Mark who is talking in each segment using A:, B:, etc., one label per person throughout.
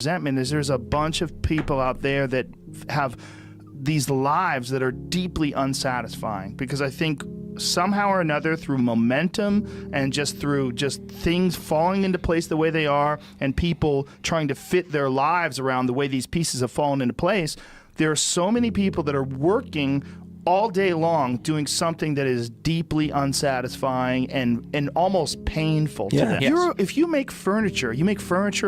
A: resentment is there's a bunch of people out there that have these lives that are deeply unsatisfying, because I think somehow or another, through momentum and just through just things falling into place the way they are and people trying to fit their lives around the way these pieces have fallen into place, there are so many people that are working all day long doing something that is deeply unsatisfying and almost painful to them.
B: Yes.
A: If you make furniture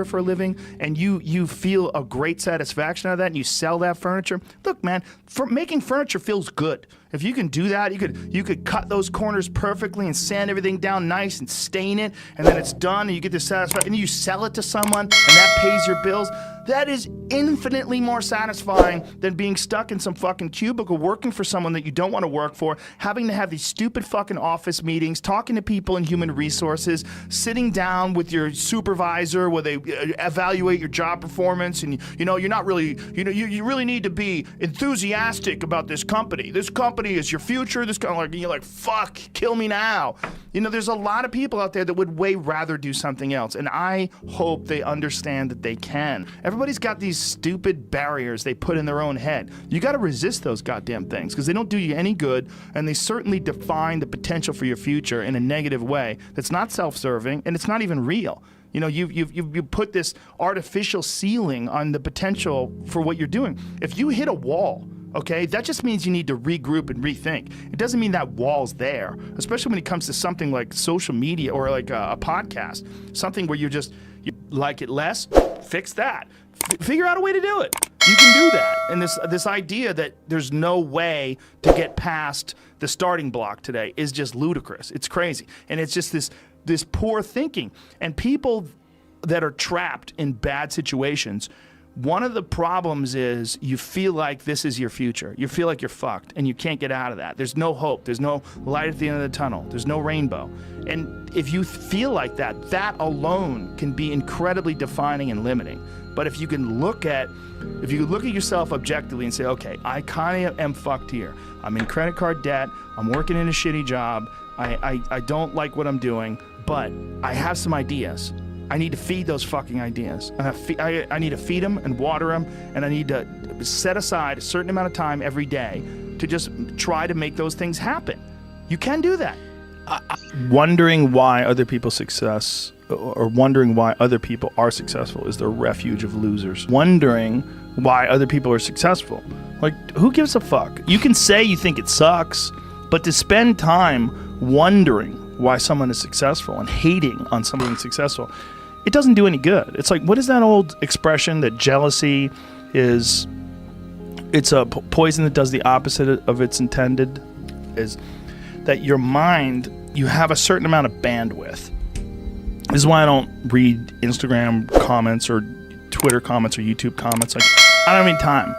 A: for a living, and you feel a great satisfaction out of that, and you sell that furniture, look, man, making furniture feels good. If you can do that, you could cut those corners perfectly and sand everything down nice and stain it, and then it's done, and you get the satisfaction, and you sell it to someone, and that pays your bills. That is infinitely more satisfying than being stuck in some fucking cubicle working for someone that you don't want to work for, having to have these stupid fucking office meetings, talking to people in human resources, sitting down with your supervisor where they evaluate your job performance, and you're not really, you really need to be enthusiastic about this company. This company is your future. This kind of like, you're like, fuck, kill me now. There's a lot of people out there that would way rather do something else, and I hope they understand that they can. Everybody's got these stupid barriers they put in their own head. You got to resist those goddamn things, because they don't do you any good, and they certainly define the potential for your future in a negative way that's not self-serving, and it's not even real. You put this artificial ceiling on the potential for what you're doing. If you hit a wall, okay, that just means you need to regroup and rethink. It doesn't mean that wall's there, especially when it comes to something like social media or like a podcast, something where you like it less, fix that. Figure out a way to do it. You can do that. And this idea that there's no way to get past the starting block today is just ludicrous. It's crazy. And it's just this poor thinking. And people that are trapped in bad situations, one of the problems is you feel like this is your future. You feel like you're fucked and you can't get out of that. There's no hope. There's no light at the end of the tunnel. There's no rainbow. And if you feel like that, that alone can be incredibly defining and limiting. But if you look at yourself objectively and say, okay, I kind of am fucked here. I'm in credit card debt. I'm working in a shitty job. I don't like what I'm doing, but I have some ideas. I need to feed those fucking ideas. I need to feed them and water them, and I need to set aside a certain amount of time every day to just try to make those things happen. You can do that. Wondering why other people's success, or wondering why other people are successful, is the refuge of losers. Wondering why other people are successful. Like, who gives a fuck? You can say you think it sucks, but to spend time wondering why someone is successful and hating on someone who's successful, it doesn't do any good. It's like, what is that old expression that jealousy is, it's a poison that does the opposite of its intended, is that your mind, you have a certain amount of bandwidth. This is why I don't read Instagram comments or Twitter comments or YouTube comments. Like, I don't have any time.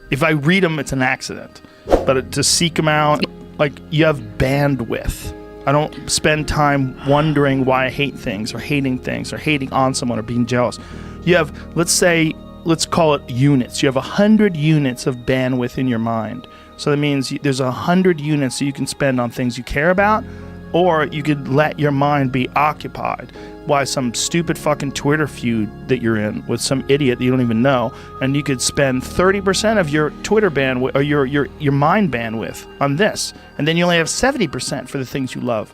A: If I read them, it's an accident. But to seek them out, like, you have bandwidth. I don't spend time wondering why I hate things or hating on someone or being jealous. You have, let's call it units. You have 100 units of bandwidth in your mind. So that means there's 100 units that you can spend on things you care about, or you could let your mind be occupied by some stupid fucking Twitter feud that you're in with some idiot that you don't even know, and you could spend 30% of your Twitter bandwidth or your mind bandwidth on this, and then you only have 70% for the things you love.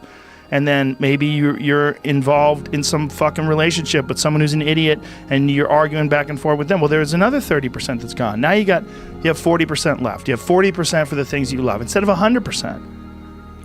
A: And then maybe you're involved in some fucking relationship with someone who's an idiot, and you're arguing back and forth with them. Well, there's another 30% that's gone. Now you have 40% left. You have 40% for the things you love instead of 100%.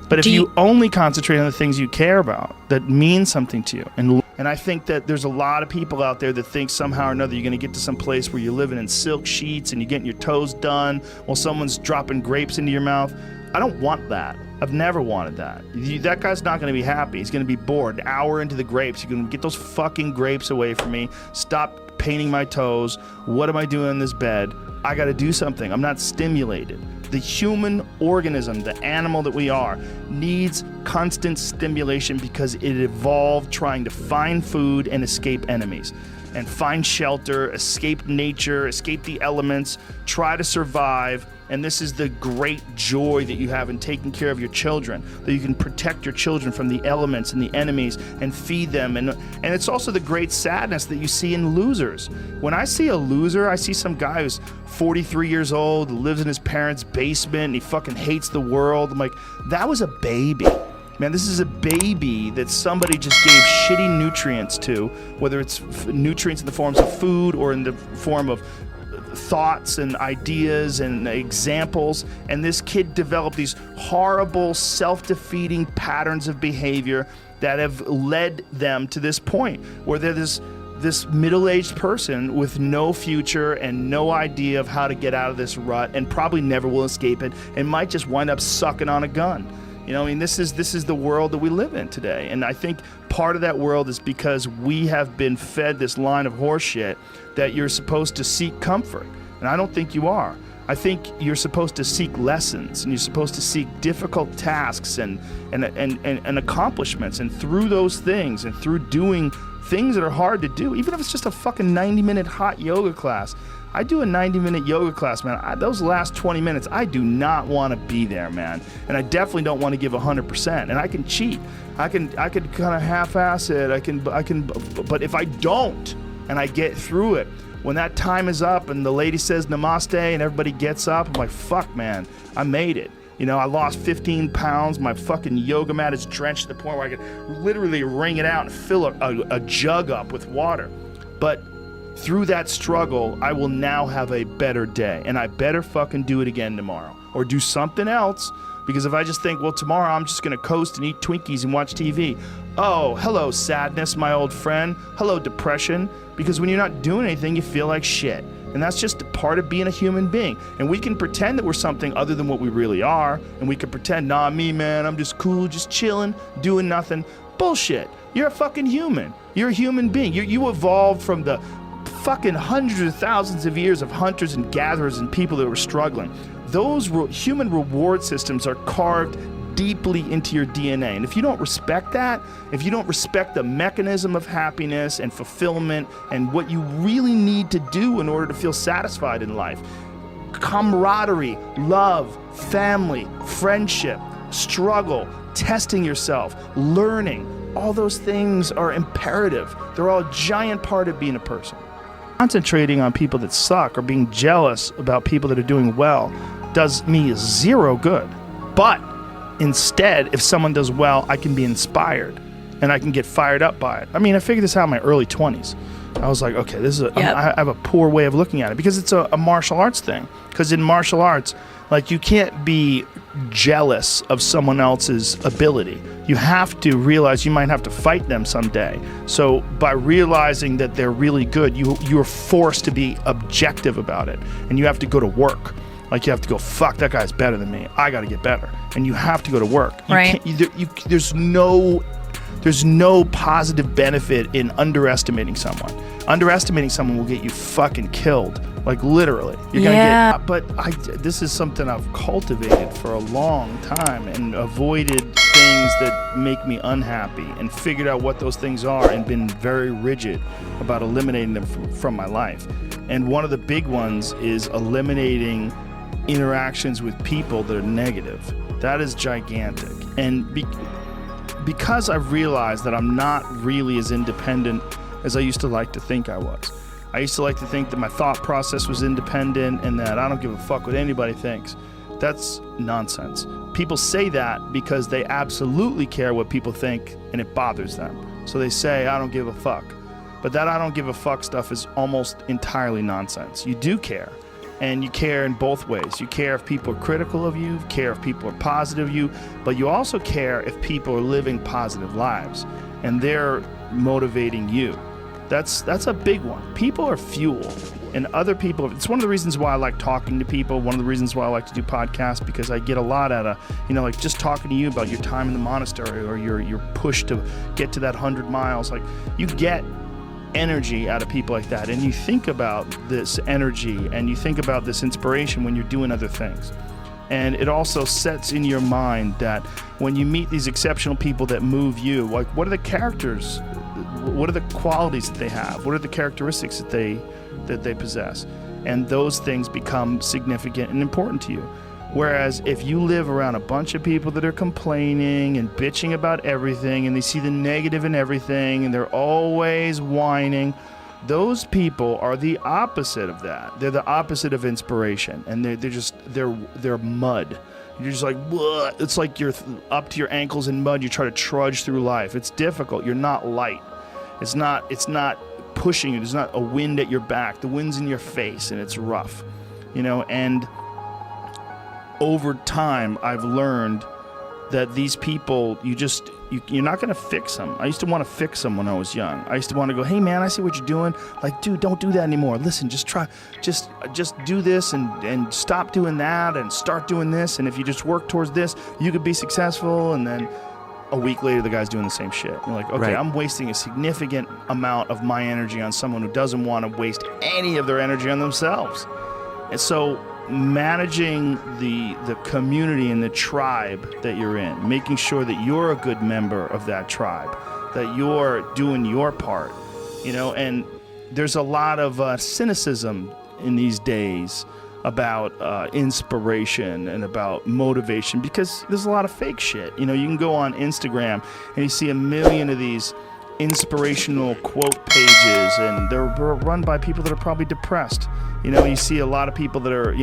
A: But if you only concentrate on the things you care about that mean something to you, and I think that there's a lot of people out there that think somehow or another you're going to get to some place where you're living in silk sheets and you're getting your toes done while someone's dropping grapes into your mouth. I don't want that. I've never wanted that. That guy's not going to be happy. He's going to be bored. An hour into the grapes, you're going to get those fucking grapes away from me. Stop painting my toes. What am I doing in this bed? I got to do something. I'm not stimulated. The human organism, the animal that we are, needs constant stimulation because it evolved trying to find food and escape enemies, and find shelter, escape nature, escape the elements, try to survive. And this is the great joy that you have in taking care of your children, that you can protect your children from the elements and the enemies and feed them. And it's also the great sadness that you see in losers. When I see a loser, I see some guy who's 43 years old, lives in his parents' basement, and he fucking hates the world. I'm like, that was a baby. Man, this is a baby that somebody just gave shitty nutrients to, whether it's nutrients in the forms of food or in the form of thoughts and ideas and examples, and this kid developed these horrible self-defeating patterns of behavior that have led them to this point where they're this middle-aged person with no future and no idea of how to get out of this rut, and probably never will escape it, and might just wind up sucking on a gun. You know, I mean, this is the world that we live in today. And I think part of that world is because we have been fed this line of horseshit that you're supposed to seek comfort. And I don't think you are. I think you're supposed to seek lessons, and you're supposed to seek difficult tasks and accomplishments. And through those things, and through doing things that are hard to do, even if it's just a fucking 90-minute hot yoga class. I do a 90-minute yoga class, man. Those last 20 minutes, I do not want to be there, man. And I definitely don't want to give 100%. And I can cheat. I can kind of half-ass it. I can. But if I don't, and I get through it, when that time is up and the lady says namaste and everybody gets up, I'm like, fuck, man, I made it. You know, I lost 15 pounds. My fucking yoga mat is drenched to the point where I could literally wring it out and fill a jug up with water. But through that struggle, I will now have a better day, and I better fucking do it again tomorrow or do something else, because if I just think, well, tomorrow I'm just going to coast and eat Twinkies and watch TV. Oh, hello, sadness, my old friend. Hello, depression. Because when you're not doing anything, you feel like shit. And that's just a part of being a human being. And we can pretend that we're something other than what we really are, and we can pretend, nah, me, man, I'm just cool, just chilling, doing nothing. Bullshit. You're a fucking human. You're a human being. You evolved from the fucking hundreds of thousands of years of hunters and gatherers and people that were struggling. Those human reward systems are carved deeply into your DNA. And if you don't respect that, if you don't respect the mechanism of happiness and fulfillment and what you really need to do in order to feel satisfied in life, camaraderie, love, family, friendship, struggle, testing yourself, learning, all those things are imperative. They're all a giant part of being a person. Concentrating on people that suck or being jealous about people that are doing well does me zero good. But instead, if someone does well, I can be inspired and I can get fired up by it. I mean, I figured this out in my early 20s. I was like, okay, this is I have a poor way of looking at it, because it's a martial arts thing. Because in martial arts, like, you can't be jealous of someone else's ability. You have to realize you might have to fight them someday. So by realizing that they're really good, you're forced to be objective about it, and you have to go to work. Like, you have to go, fuck, that guy's better than me. I got to get better. And you have to go to work.
B: Right.
A: There's no positive benefit in underestimating someone. Underestimating someone will get you fucking killed. Like, literally. You're gonna get. But this is something I've cultivated for a long time and avoided things that make me unhappy and figured out what those things are and been very rigid about eliminating them from my life. And one of the big ones is eliminating interactions with people that are negative. That is gigantic. And because I've realized that I'm not really as independent as I used to like to think I was. I used to like to think that my thought process was independent and that I don't give a fuck what anybody thinks. That's nonsense. People say that because they absolutely care what people think and it bothers them. So they say, I don't give a fuck. But that I don't give a fuck stuff is almost entirely nonsense. You do care. And you care in both ways. You care if people are critical of you, care if people are positive of you, but you also care if people are living positive lives and they're motivating you. That's a big one. People are fuel, and other people, it's one of the reasons why I like talking to people, one of the reasons why I like to do podcasts, because I get a lot out of, like just talking to you about your time in the monastery or your push to get to that 100 miles. Like, you get energy out of people like that, and you think about this energy and you think about this inspiration when you're doing other things. And it also sets in your mind that when you meet these exceptional people that move you, like, what are the characters, what are the qualities that they have, what are the characteristics that they possess? and those things become significant and important to you. Whereas if you live around a bunch of people that are complaining and bitching about everything, and they see the negative in everything, and they're always whining, those people are the opposite of that. They're the opposite of inspiration, and they're mud. You're just like, bleh. It's like you're up to your ankles in mud. You try to trudge through life. It's difficult. You're not light. It's not pushing you. There's not a wind at your back. The wind's in your face, and it's rough, and over time, I've learned that these people, you're not going to fix them. I used to want to fix them when I was young. I used to want to go, hey man, I see what you're doing. Like, dude, don't do that anymore. Listen, just do this and stop doing that and start doing this. And if you just work towards this, you could be successful. And then a week later, the guy's doing the same shit. You're like, okay, right. I'm wasting a significant amount of my energy on someone who doesn't want to waste any of their energy on themselves. And so managing the community and the tribe that you're in, making sure that you're a good member of that tribe, that you're doing your part, and there's a lot of cynicism in these days about inspiration and about motivation, because there's a lot of fake shit. You can go on Instagram and you see a million of these inspirational quote pages, and they're run by people that are probably depressed. You see a lot of people that are,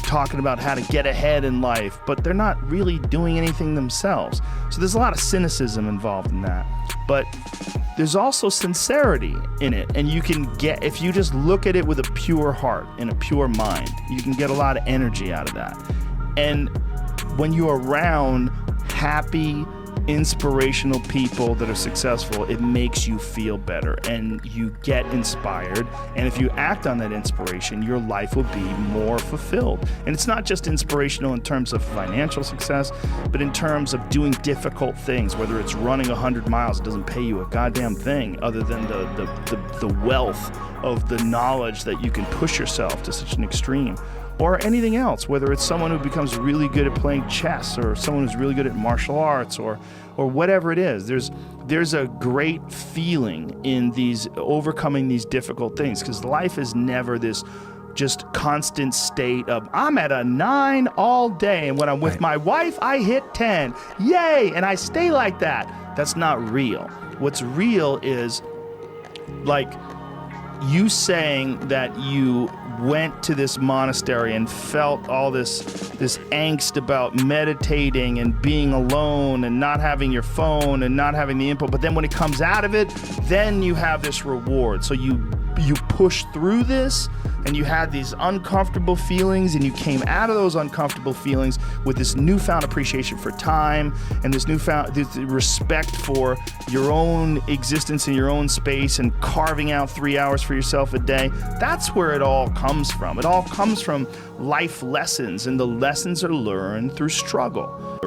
A: talking about how to get ahead in life, but they're not really doing anything themselves. So there's a lot of cynicism involved in that. But there's also sincerity in it, and you can get, if you just look at it with a pure heart and a pure mind, you can get a lot of energy out of that. And when you're around happy, inspirational people that are successful, it makes you feel better and you get inspired. And if you act on that inspiration, your life will be more fulfilled. And it's not just inspirational in terms of financial success, but in terms of doing difficult things, whether it's running 100 miles, it doesn't pay you a goddamn thing other than the wealth of the knowledge that you can push yourself to such an extreme. Or anything else, whether it's someone who becomes really good at playing chess, or someone who's really good at martial arts, or whatever it is. There's a great feeling in these overcoming these difficult things, because life is never this just constant state of, I'm at a 9 all day, and when I'm with my wife, I hit 10. Yay! And I stay like that. That's not real. What's real is like you saying that you went to this monastery and felt all this angst about meditating and being alone and not having your phone and not having the input, but then when it comes out of it, then you have this reward. So you push through this, and you had these uncomfortable feelings, and you came out of those uncomfortable feelings with this newfound appreciation for time and this respect for your own existence in your own space, and carving out 3 hours for yourself a day. That's where it all comes from. It all comes from life lessons, and the lessons are learned through struggle.